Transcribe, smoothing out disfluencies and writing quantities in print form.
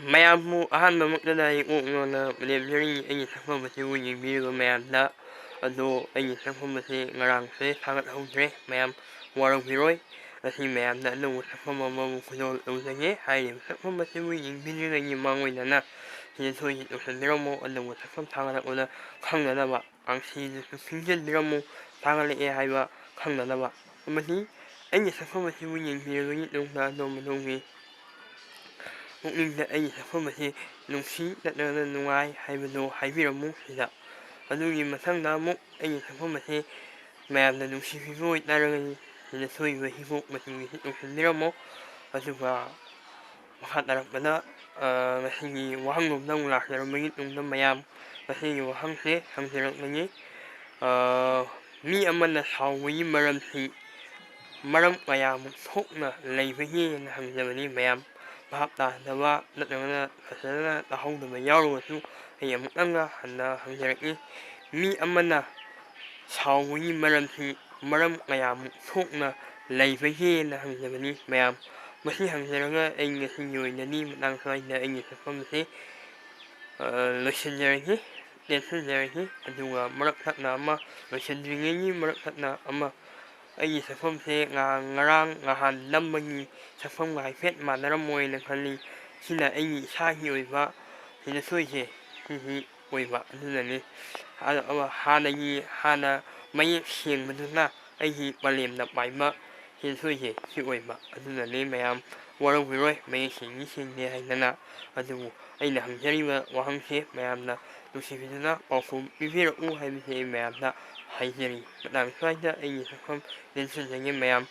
ꯃꯌꯥꯝꯕꯨ ꯑꯍꯥꯟꯕꯃꯛꯇꯗ ꯏꯉꯣꯛꯉꯣꯅ ꯂꯦꯝꯖꯔꯤ ꯑꯩꯒꯤ ꯁꯛꯐꯝ ꯑꯁꯤꯕꯨ ꯌꯦꯡꯕꯤꯔꯤꯕ ꯃꯌꯥꯝꯗ ꯑꯗꯣ ꯑꯩꯒꯤ ꯁꯛꯐꯝ ꯑꯁꯤ ꯉꯔꯥꯡꯁꯦ ꯊꯥꯒꯠꯍꯧꯗ꯭ꯔꯦ ꯃꯌꯥꯝ ꯋꯥꯔꯧꯕꯤꯔꯣꯏ ꯉꯁꯤ ꯃꯌꯥꯝꯗ ꯑꯅꯧꯕ ꯁꯛꯐꯝ ꯑꯃꯕꯨ ꯈꯨꯗꯣꯜ ꯇꯧꯖꯒꯦ ꯍꯥꯏꯔꯤꯕ ꯁꯛꯐꯝ ꯑꯁꯤꯕꯨ ꯌꯦꯡꯕꯤꯔꯤꯉꯩꯒꯤ ꯃꯥꯡꯑꯣꯏꯅꯅ ꯁꯤꯗ ꯁꯣꯏꯗꯅ ꯇꯧꯁꯟꯕꯤꯔꯝꯃꯨ ꯑꯅꯧꯕ ꯁꯛꯐꯝ ꯊꯥꯒꯠꯂꯛꯄꯗ ꯈꯪꯅꯅꯕ ꯀꯥꯡꯁꯤꯗꯁꯨ ꯈꯤꯡꯖꯤꯟꯕꯤꯔꯝꯃꯨ ꯊꯥꯒꯠꯂꯛꯑꯦ ꯍꯥꯏꯕ ꯈꯪꯅꯅꯕ ꯑꯃꯗꯤ ꯑꯩꯒꯤ ꯁꯛꯐꯝ ꯑꯁꯤꯕꯨ ꯌꯦꯡꯕꯤꯔꯕꯒꯤ ꯇꯨꯡꯗ ꯑꯗꯣꯝꯒꯤ ꯄꯨꯛꯅꯤꯡꯗ ꯑꯩꯒꯤ ꯁꯛꯐꯝ ꯑꯁꯤ ꯅꯨꯡꯁꯤ ꯅꯠꯇ꯭ꯔꯒꯅ ꯅꯨꯡꯉꯥꯏ ꯍꯥꯏꯕꯗꯨ ꯍꯥꯏꯕꯤꯔꯝꯃꯨ ꯁꯤꯗ ꯑꯗꯨꯒꯤ ꯃꯊꯪꯗ ꯑꯃꯨꯛ ꯑꯩꯒꯤ ꯁꯛꯐꯝ ꯑꯁꯤ ꯃꯌꯥꯝꯅ ꯅꯨꯡꯁꯤꯕꯤꯕ ꯑꯣꯏꯇꯥꯔꯒꯗꯤ ꯁꯤꯗ ꯁꯣꯏꯕ ꯍꯤꯒꯣꯛ ꯃꯆꯨꯒꯤꯁꯤ ꯇꯧꯁꯤꯟꯕꯤꯔꯝꯃꯨ ꯑꯗꯨꯒ ꯃꯈꯥ ꯇꯥꯔꯛꯄꯗ ꯉꯁꯤꯒꯤ ꯋꯥꯍꯪꯂꯣꯝꯗ ꯑꯃꯨꯛ ꯂꯥꯛꯆꯔꯝꯕꯒꯤ ꯇꯨꯡꯗ ꯃꯌꯥꯝ ꯉꯁꯤꯒꯤ ꯋꯥꯍꯪꯁꯦ ꯍꯪꯖꯔꯛꯄꯅꯤ ꯃꯤ ꯑꯃꯅ ꯁꯥꯎꯕꯒꯤ ꯃꯔꯝꯁꯤ ꯃꯔꯝ ꯀꯌꯥꯃꯨꯛ ꯊꯣꯛꯅ ꯂꯩꯕꯒꯦꯅ ꯍꯪꯖꯕꯅꯤ ꯃꯌꯥꯝ ꯚꯥꯞ ꯇꯥꯗꯕ ꯅꯠꯇ꯭ꯔꯒꯅ ꯐꯖꯅ ꯇꯥꯍꯧꯗꯕ ꯌꯥꯎꯔꯒꯁꯨ ꯑꯩ ꯑꯃꯨꯛꯇꯪꯒ ꯍꯟꯅ ꯍꯪꯖꯔꯛꯏ ꯃꯤ ꯑꯃꯅ ꯁꯥꯎꯕꯒꯤ ꯃꯔꯝꯁꯤ ꯃꯔꯝ ꯀꯌꯥꯃꯨꯛ ꯊꯣꯛꯅ ꯂꯩꯕꯒꯦꯅ ꯍꯪꯖꯕꯅꯤ ꯃꯌꯥꯝ ꯃꯁꯤ ꯍꯪꯖꯔꯒ ꯑꯩ ꯉꯁꯤꯒꯤ ꯑꯣꯏꯅꯗꯤ ꯃꯇꯥꯡ ꯁ꯭ꯋꯥꯏꯗ ꯑꯩꯒꯤ ꯁꯛꯐꯝꯁꯤ ꯂꯣꯏꯁꯤꯟꯖꯔꯒꯦ ꯇꯦꯟꯁꯤꯟꯖꯔꯒꯦ ꯑꯗꯨꯒ ꯃꯔꯛ ꯊꯠꯅ ꯑꯃ ꯂꯣꯏꯁꯤꯟꯗ꯭ꯔꯤꯉꯩꯒꯤ ꯃꯔꯛ ꯊꯠꯅ ꯑꯃ ꯑꯩꯒꯤ ꯁꯛꯐꯝꯁꯦ ꯉꯔꯥꯡ ꯅꯍꯥꯟ ꯅꯝꯕꯒꯤ ꯁꯛꯐꯝꯒ ꯍꯥꯏꯐꯦꯠ ꯃꯥꯟꯅꯔꯝꯃꯣꯏꯅ ꯈꯜꯂꯤ ꯁꯤꯅ ꯑꯩꯒꯤ ꯏꯁꯥꯒꯤ ꯑꯣꯏꯕ ꯁꯤꯗ ꯁꯣꯏꯁꯦ ꯁꯤꯁꯤ ꯑꯣꯏꯕ ꯑꯗꯨꯅꯅꯤ ꯍꯥꯟꯅ ꯃꯌꯦꯛ ꯁꯦꯡꯕꯗꯨꯅ ꯑꯩꯒꯤ ꯄꯂꯦꯝꯗ ꯄꯥꯏꯕ ꯁꯤꯗ ꯁꯣꯏꯁꯦ ꯁꯤ ꯑꯣꯏꯕ ꯑꯗꯨꯅꯅꯤ ꯃꯌꯥꯝ ꯋꯥꯔꯧꯕꯤꯔꯣꯏ ꯃꯌꯦꯛ ꯁꯦꯡꯉꯤ ꯁꯦꯡꯗꯦ ꯍꯥꯏꯗꯅ ꯑꯗꯨꯕꯨ ꯑꯩꯅ ꯍꯪꯖꯔꯤꯕ ꯋꯥꯍꯪꯁꯦ ꯃꯌꯥꯝꯅ ꯅꯨꯡꯁꯤꯕꯤꯗꯨꯅ ꯄꯥꯎꯈꯨꯝ ꯄꯤꯕꯤꯔꯛꯎ ꯍꯥꯏꯕꯁꯤ ꯑꯩ ꯃꯌꯥꯝꯗ ꯍꯥꯏꯖꯔꯤ ꯃꯇꯥꯡ ꯁ꯭ꯋꯥꯏꯗ ꯑꯩꯒꯤ ꯁꯛꯐꯝ ꯇꯦꯟꯁꯤꯟꯖꯒꯦ ꯃꯌꯥꯝ